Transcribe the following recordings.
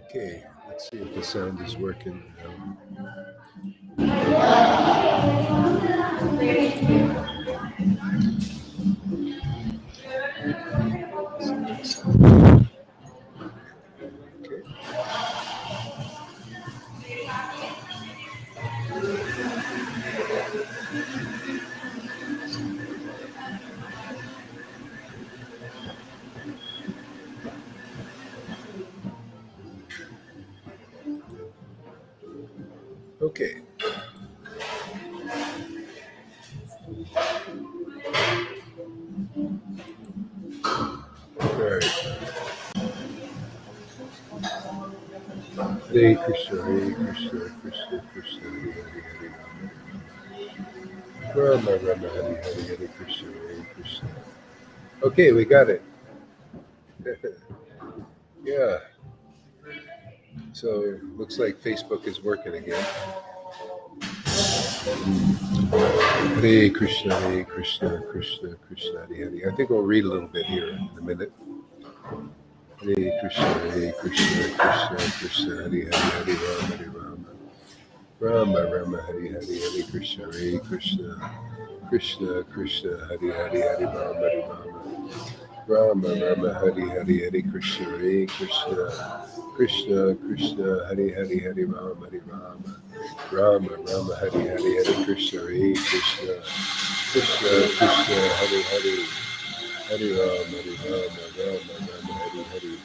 Okay, let's see if the sound is working. Okay. Okay. All right. Hare Krishna, Hare Krishna, Krishna Krishna, Hare Hare, Rama Rama, Hare Hare, Hare Krishna, Hare Krishna. Okay, we got it. Yeah. So looks like Facebook is working again. Hare Krishna, Hare Krishna, Krishna Krishna, Hare Hare. I think we'll read a little bit here in a minute. Hare Krishna, Hare Krishna, Krishna Krishna, Hare Hare, Hare Rama, Hare Rama. Rama Rama, Hare Hare, Hare Krishna, Hare Krishna, Krishna Krishna, Hare Hare, Hare Rama, Hare Rama. Rama Rama, Hare Hare, Hare Krishna, Hare Krishna, Krishna Krishna, Hare Hare, Hare Rama, Hare Rama. Rama Rama, Hare Hare, Hare Krishna, Hare Krishna, Krishna Krishna, Hare Hare, Hare Rama, Hare Rama, Rama Rama, Hare Hare.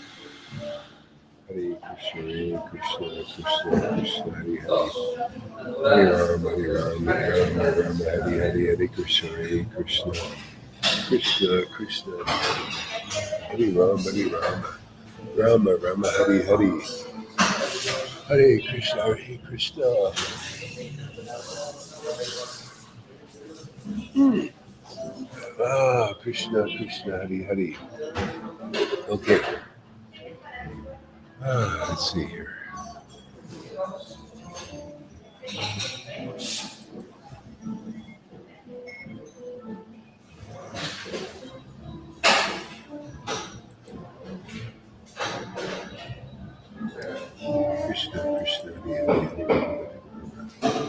Hare Krishna, Hare Krishna, Krishna Krishna, Hare Hare. Hare Rama, Hare Rama, Rama Rama, Hare Hare, Hare Krishna, Hare Krishna, Krishna Krishna, Hare Rama, Hare Rama, Rama Rama, Hare Hare. Hare Krishna, Hare Krishna. Krishna Krishna, Hare Hare. Okay. Let's see here. Krishna Krishna, Hare Hare, Hare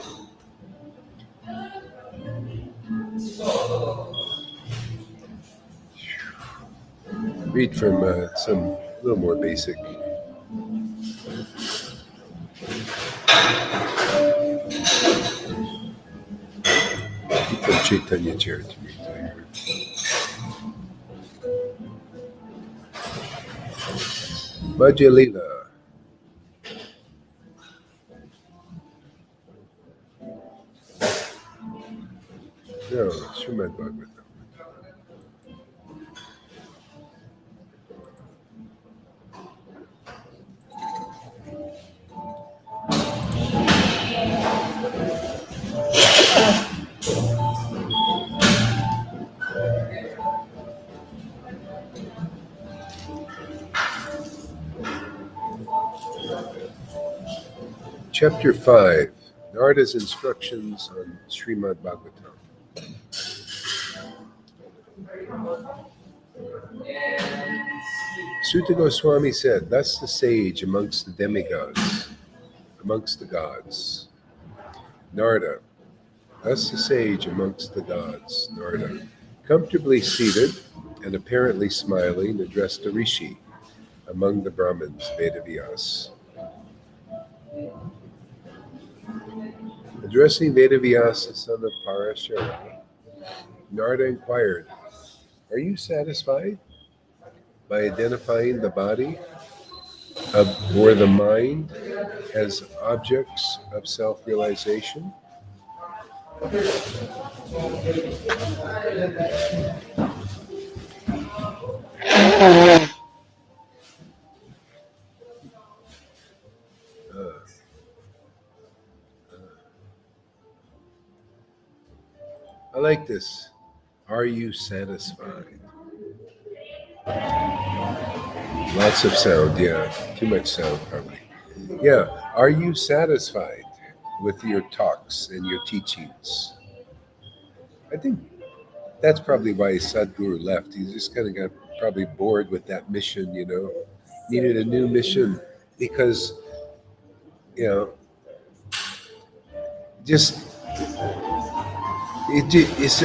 Read from some a little more basic. From Caitanya Charitamrita. Madhya Lila. No, Srimad Bhagavatam. Chapter 5, Narada's instructions on Srimad Bhagavatam. Sutta Goswami said, thus the sage amongst the demigods, amongst the gods. Narada, thus the sage amongst the gods, Narada, comfortably seated and apparently smiling, addressed a rishi among the Brahmins, Vedavyas. Addressing Vedavyas, the son of Parashara, Narada inquired, are you satisfied by identifying the body or the mind as objects of self-realization? I like this. Are you satisfied? Lots of sound, yeah. Too much sound, probably. Yeah. Are you satisfied with your talks and your teachings? I think that's probably why Sadhguru left. He just kind of got probably bored with that mission, needed a new mission. because, you know, just it's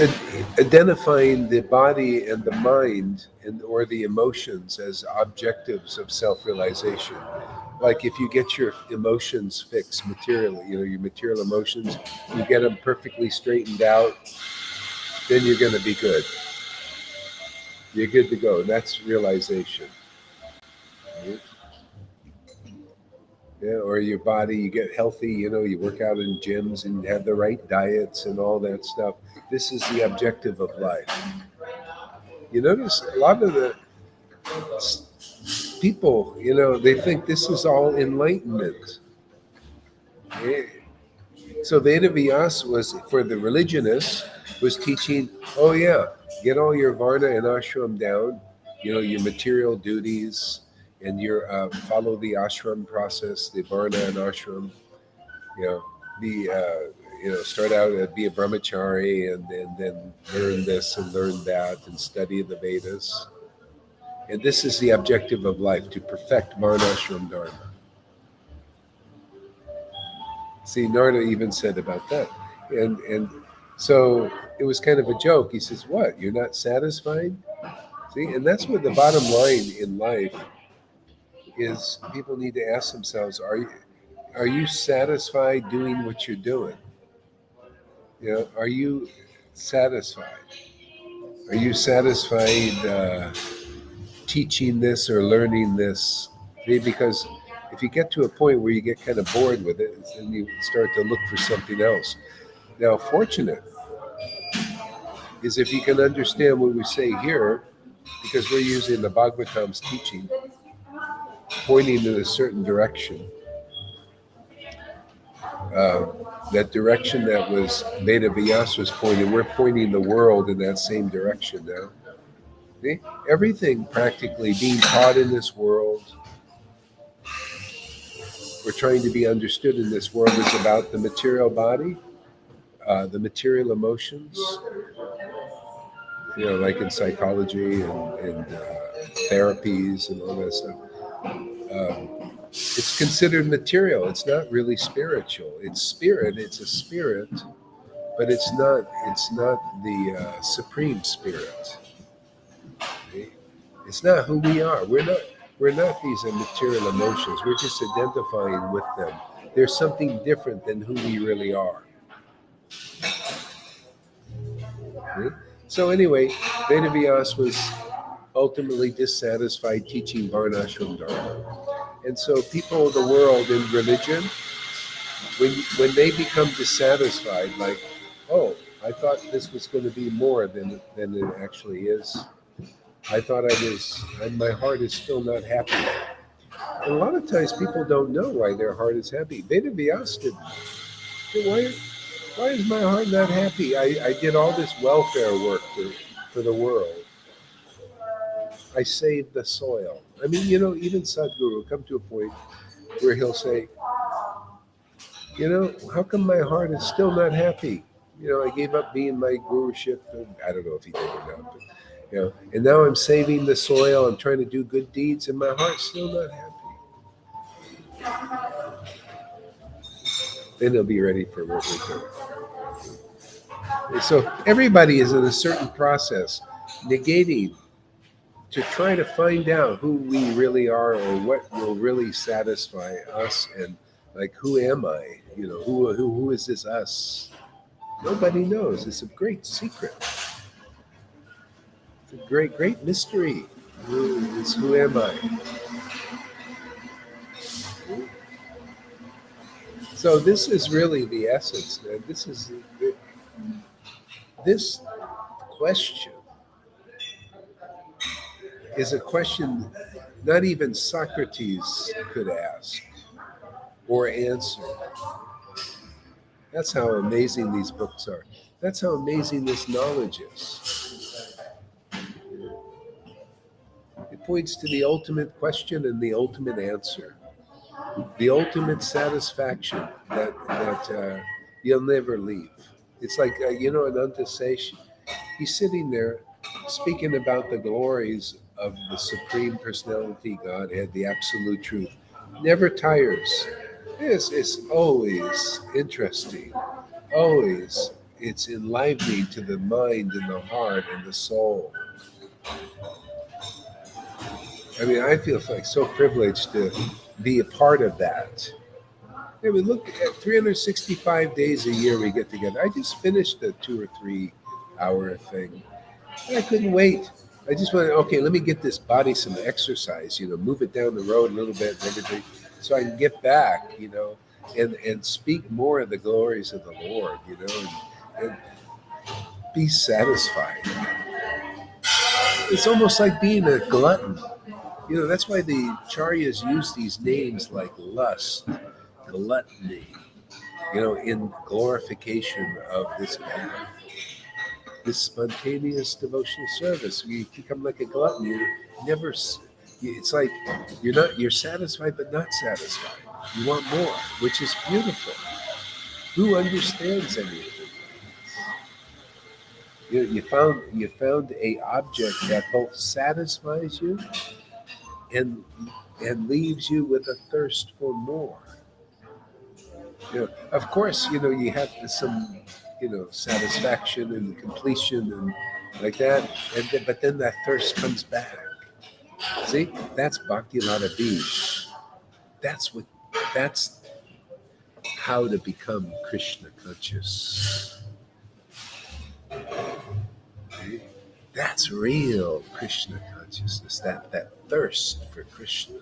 identifying the body and the mind and or the emotions as objectives of self-realization. Like if you get your emotions fixed materially, your material emotions, you get them perfectly straightened out, then you're going to be good. You're good to go. That's realization. Right? Yeah, or your body, you get healthy, you work out in gyms and have the right diets and all that stuff. This is the objective of life. You notice a lot of the people, they think this is all enlightenment. Yeah. So Vedavyas was, for the religionists, was teaching, oh yeah, get all your Varna and Ashram down, your material duties, and your follow the ashram process, the Varna and Ashram, you know, be, start out be a brahmachari and then learn this and learn that and study the Vedas. And this is the objective of life, to perfect Varnashram Dharma. See, Narada even said about that. And so it was kind of a joke. He says, what, you're not satisfied? See, and that's what the bottom line in life is. People need to ask themselves, are you satisfied doing what you're doing? Are you satisfied? Are you satisfied teaching this or learning this? See, because if you get to a point where you get kind of bored with it, then you start to look for something else. Now, fortunate is if you can understand what we say here, because we're using the Bhagavatam's teaching, pointing in a certain direction. That direction that was Vedavyas was pointing, we're pointing the world in that same direction now. See? Everything practically being taught in this world, we're trying to be understood in this world, is about the material body, the material emotions, like in psychology and therapies and all that stuff. It's considered material. It's not really spiritual. It's spirit. It's a spirit, but it's not. It's not the supreme spirit. Okay? It's not who we are. We're not. We're not these material emotions. We're just identifying with them. There's something different than who we really are. Okay? So anyway, Vedavyas was ultimately dissatisfied teaching Varnashram Dharma. And so people of the world in religion, when they become dissatisfied, like, oh, I thought this was going to be more than it actually is. I thought my heart is still not happy. And a lot of times people don't know why their heart is happy. Vedavyas didn't. Why is my heart not happy? I did all this welfare work for the world. I saved the soil. I mean, even Sadhguru will come to a point where he'll say, how come my heart is still not happy? I gave up being my guruship. I don't know if he did or not, but, and now I'm saving the soil. I'm trying to do good deeds, and my heart's still not happy. Then he'll be ready for what we're doing. So everybody is in a certain process, negating, to try to find out who we really are or what will really satisfy us, and like, who am I? Who is this us? Nobody knows. It's a great secret. It's a great, great mystery. Who am I? So this is really the essence, man. This question is a question not even Socrates could ask or answer. That's how amazing these books are. That's how amazing this knowledge is. It points to the ultimate question and the ultimate answer, the ultimate satisfaction that you'll never leave. It's like, Ananta Sesh, he's sitting there speaking about the glories of the Supreme Personality Godhead, the Absolute Truth. never tires. It's always interesting. Always, it's enlivening to the mind and the heart and the soul. I mean, I feel like so privileged to be a part of that. I mean, look at 365 days a year we get together. I just finished a 2 or 3 hour thing. And I couldn't wait. I just wanted, okay, let me get this body some exercise, move it down the road a little bit and everything, so I can get back, and speak more of the glories of the Lord, and be satisfied. It's almost like being a glutton. That's why the Charyas use these names like lust, gluttony, in glorification of this path, this spontaneous devotional service. You become like a glutton. You never. It's like you're satisfied but not satisfied. You want more, which is beautiful. Who understands anything? You found a object that both satisfies you and leaves you with a thirst for more. Of course, you have some, satisfaction and completion and like that, but then that thirst comes back. See, that's Bhakti Lata Bij. That's what. That's how to become Krishna conscious. See? That's real Krishna consciousness. That thirst for Krishna.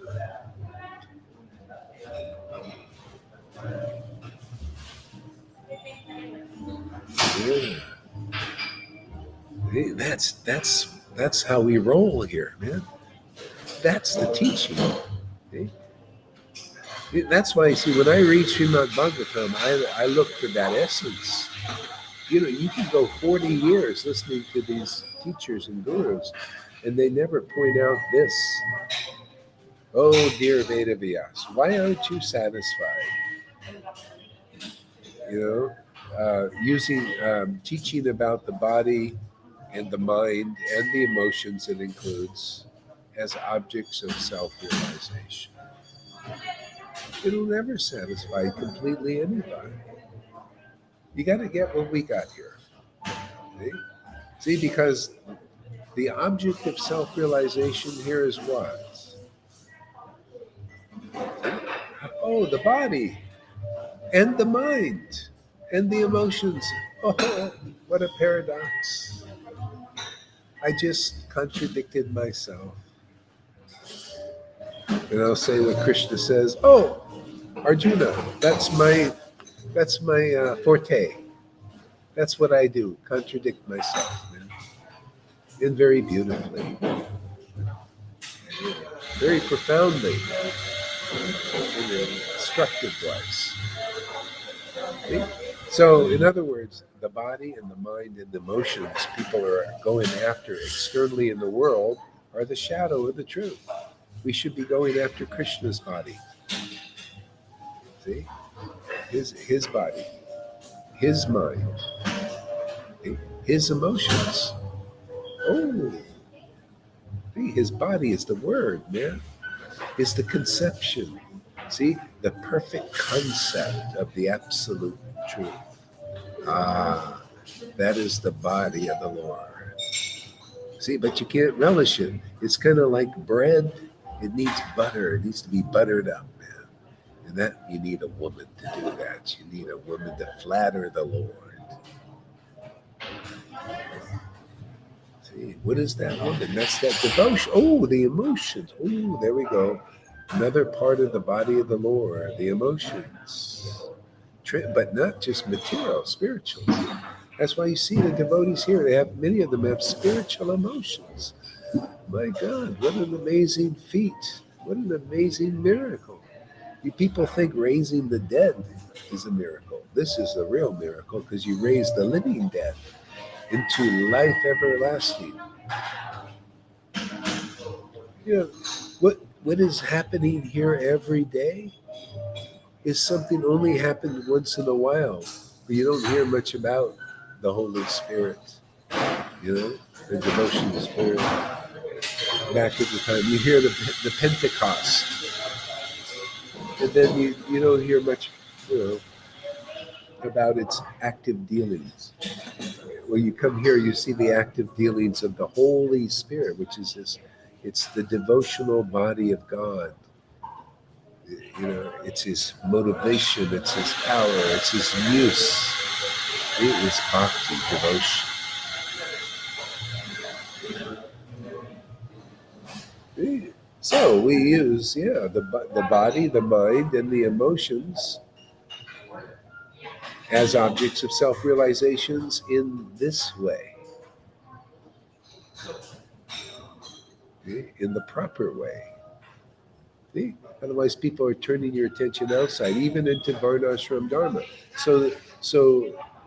Yeah. That's how we roll here, man. That's the teaching. See? That's why, see, when I read Srimad Bhagavatam, I look for that essence. You can go 40 years listening to these teachers and gurus, and they never point out this. Oh, dear Veda Vyas, why aren't you satisfied? Teaching about the body and the mind and the emotions it includes as objects of self-realization. It'll never satisfy completely anybody. You got to get what we got here. See, because the object of self-realization here is what? Oh, the body and the mind and the emotions. Oh, what a paradox. I just contradicted myself. And I'll say what Krishna says, oh, Arjuna, that's my forte. That's what I do, contradict myself, man. And very beautifully, very profoundly, in an instructive wise. See? So, in other words, the body and the mind and the emotions people are going after externally in the world are the shadow of the truth. We should be going after Krishna's body. See? His body, his mind, his emotions. Oh, see, his body is the word, man. Is the conception. See, the perfect concept of the absolute truth. Ah, that is the body of the Lord. See, but you can't relish it. It's kind of like bread. It needs butter. It needs to be buttered up, man. And that you need a woman to do that. You need a woman to flatter the Lord. See, what is that woman? That's that devotion. Oh, the emotions. Oh, there we go. Another part of the body of the Lord, the emotions. But not just material, spiritual. That's why you see the devotees here. Many of them have spiritual emotions. My God, what an amazing feat. What an amazing miracle. You people think raising the dead is a miracle. This is a real miracle because you raise the living dead into life everlasting. What is happening here every day is something only happened once in a while. But you don't hear much about the Holy Spirit, the devotional spirit. Back at the time, you hear the Pentecost. And then you don't hear much, you know, about its active dealings. When you come here, you see the active dealings of the Holy Spirit, which is this. It's the devotional body of God. You know, it's his motivation, it's his power, it's his use. It is bhakti, devotion. So we use, the body, the mind, and the emotions as objects of self-realizations in this way, in the proper way. See? Otherwise, people are turning your attention outside, even into Varnashram Dharma. So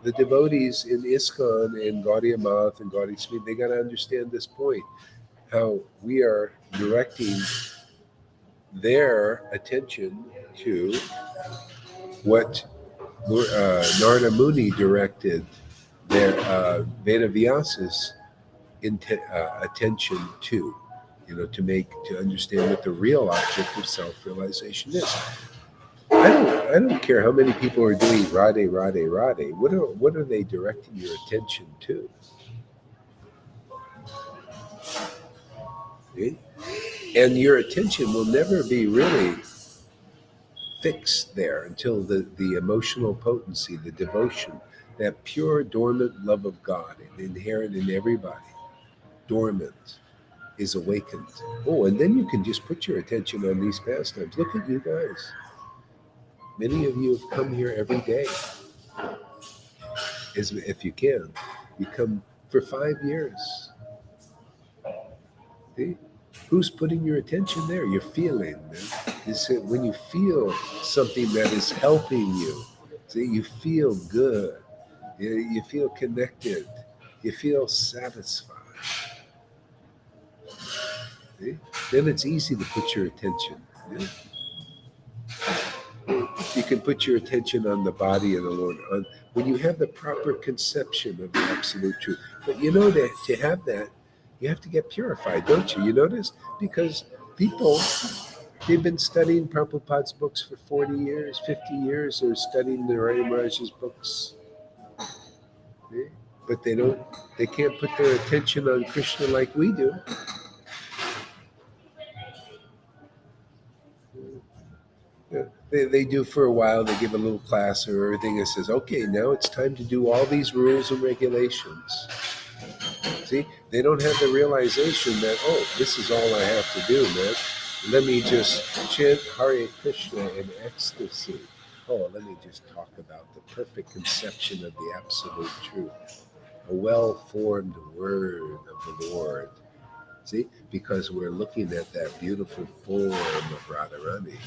the devotees in ISKCON and Gaudiya Math and Gaudiya Smith, they got to understand this point, how we are directing their attention to what Narada Muni directed their Vedavyas's attention to, to understand what the real object of self-realization is. I don't care how many people are doing Radhe, Radhe, Radhe. What are they directing your attention to? Okay? And your attention will never be really fixed there until the emotional potency, the devotion, that pure dormant love of God inherent in everybody, dormant, is awakened. Oh, and then you can just put your attention on these pastimes. Look at you guys. Many of you have come here every day, as if you can. You come for 5 years. See? Who's putting your attention there? You're feeling. When you feel something that is helping you, see, you feel good. You feel connected. You feel satisfied. See? Then it's easy to put your attention. Yeah? You can put your attention on the body of the Lord. When you have the proper conception of the absolute truth. But you know that to have that, you have to get purified, don't you? You notice? Because people, they've been studying Prabhupada's books for 40 years, 50 years, or studying Narayana Maharaj's books. Okay? But they can't put their attention on Krishna like we do. Yeah, they do for a while. They give a little class or everything that says, okay, now it's time to do all these rules and regulations. See, they don't have the realization that, oh, this is all I have to do, man. Let me just chant Hare Krishna in ecstasy. Oh, let me just talk about the perfect conception of the absolute truth. A well-formed word of the Lord. See, because we're looking at that beautiful form of Radharani.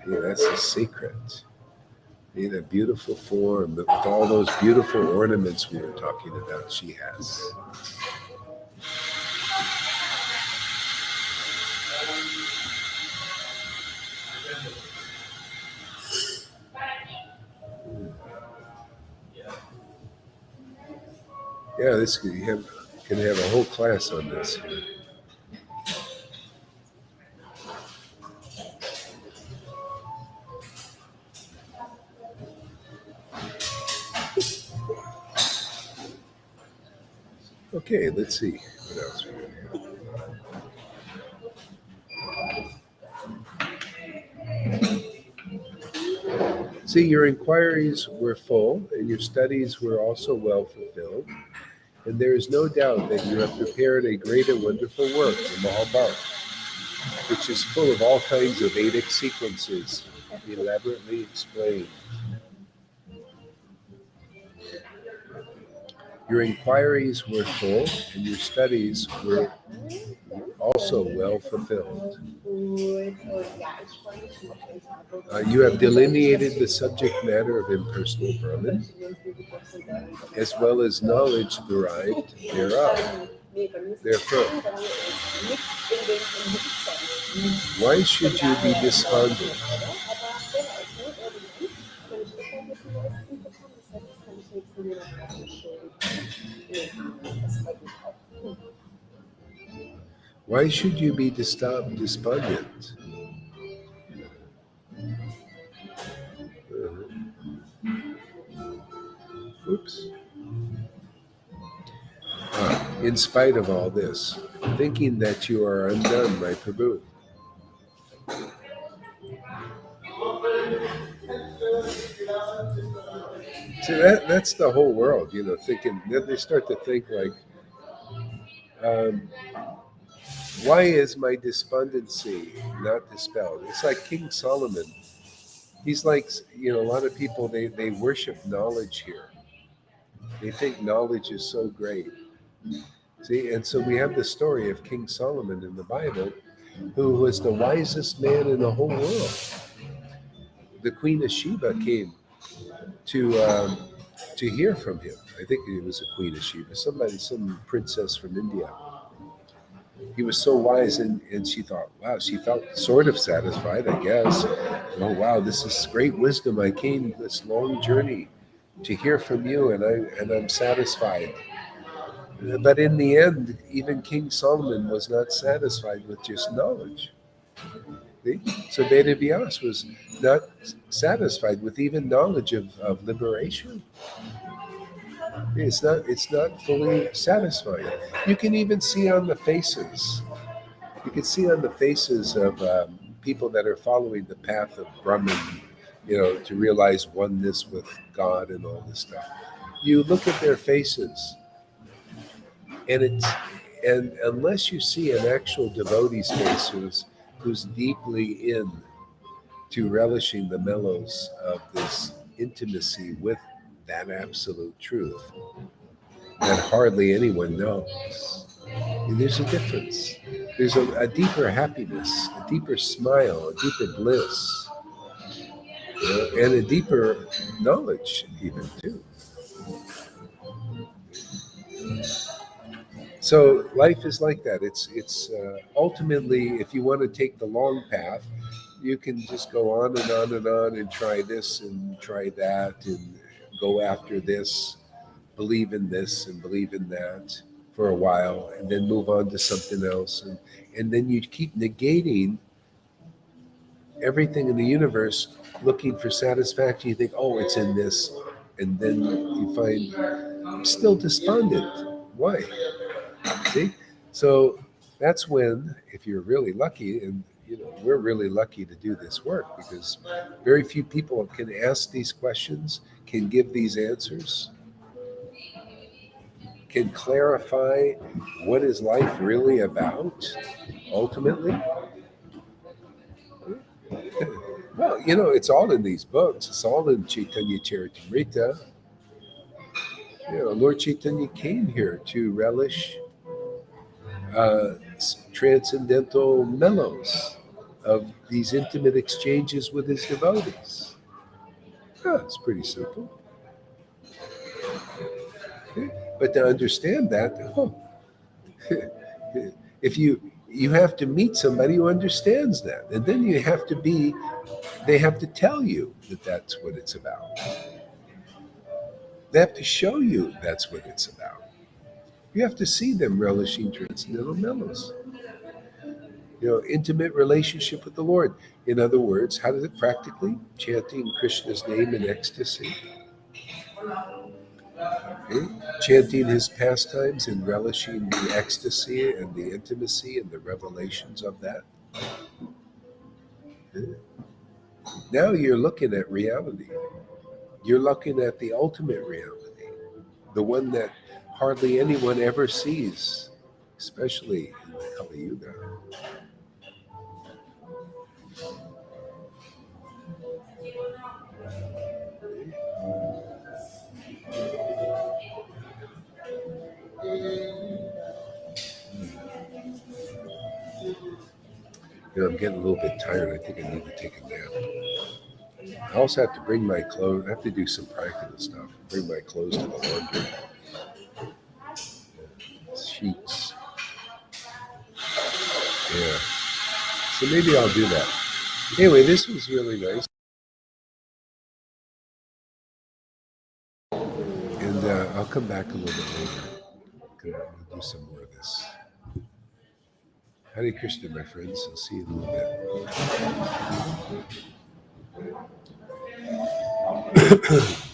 Yeah, that's the secret. In a beautiful form, with all those beautiful ornaments we were talking about, she has. Yeah, this can have a whole class on this. Okay, let's see what else we have. See, your inquiries were full, and your studies were also well fulfilled, and there is no doubt that you have prepared a great and wonderful work, the Mahabharata, which is full of all kinds of Vedic sequences, elaborately explained. Your inquiries were full, and your studies were also well fulfilled. You have delineated the subject matter of impersonal Brahman, as well as knowledge derived therefrom. Why should you be despondent? Why should you be despondent? Oops. In spite of all this, thinking that you are undone, my Prabhu. So that's the whole world, thinking. Then they start to think like, um, why is my despondency not dispelled? It's like King Solomon. He's like, a lot of people, they worship knowledge here. They think knowledge is so great. See, and so we have the story of King Solomon in the Bible, who was the wisest man in the whole world. The Queen of Sheba came to hear from him. I think it was a Queen of Sheba, some princess from India. He was so wise, and she thought, wow, she felt sort of satisfied, I guess. Oh, wow, this is great wisdom. I came this long journey to hear from you, and I'm satisfied. But in the end, even King Solomon was not satisfied with just knowledge. See? So Veda Vyas was not satisfied with even knowledge of liberation. It's not fully satisfying. You can even see on the faces. You can see on the faces of people that are following the path of Brahman, to realize oneness with God and all this stuff. You look at their faces, and unless you see an actual devotee's face who's deeply in to relishing the mellows of this intimacy with that absolute truth that hardly anyone knows. And there's a difference. There's a deeper happiness, a deeper smile, a deeper bliss, and a deeper knowledge, even too. So life is like that. It's ultimately, if you want to take the long path, you can just go on and on and on and try this and try that and go after this, believe in this and believe in that for a while, and then move on to something else, and then you keep negating everything in the universe, looking for satisfaction. You think, oh, it's in this, and then you find I'm still despondent. Why? See? So that's when, if you're really lucky, and we're really lucky to do this work because very few people can ask these questions, can give these answers, can clarify what is life really about ultimately. Well, it's all in these books. It's all in Chaitanya Charitamrita. Lord Chaitanya came here to relish uh, transcendental mellows of these intimate exchanges with his devotees. It's pretty simple. Okay? But to understand that, if you have to meet somebody who understands that, and then they have to tell you that that's what it's about. They have to show you that's what it's about. You have to see them relishing transcendental mellows. Intimate relationship with the Lord. In other words, how does it practically? Chanting Krishna's name in ecstasy. Chanting his pastimes and relishing the ecstasy and the intimacy and the revelations of that. Now you're looking at reality. You're looking at the ultimate reality, the one that hardly anyone ever sees, especially in the Kali Yuga. I'm getting a little bit tired. I think I need to take a nap. I also have to bring my clothes. I have to do some practical stuff. Bring my clothes to the laundry. Sheets. Yeah. So maybe I'll do that. Anyway, this was really nice. And I'll come back a little bit later. We'll do some more of this. Hare Krishna, my friends. I'll see you in a little bit.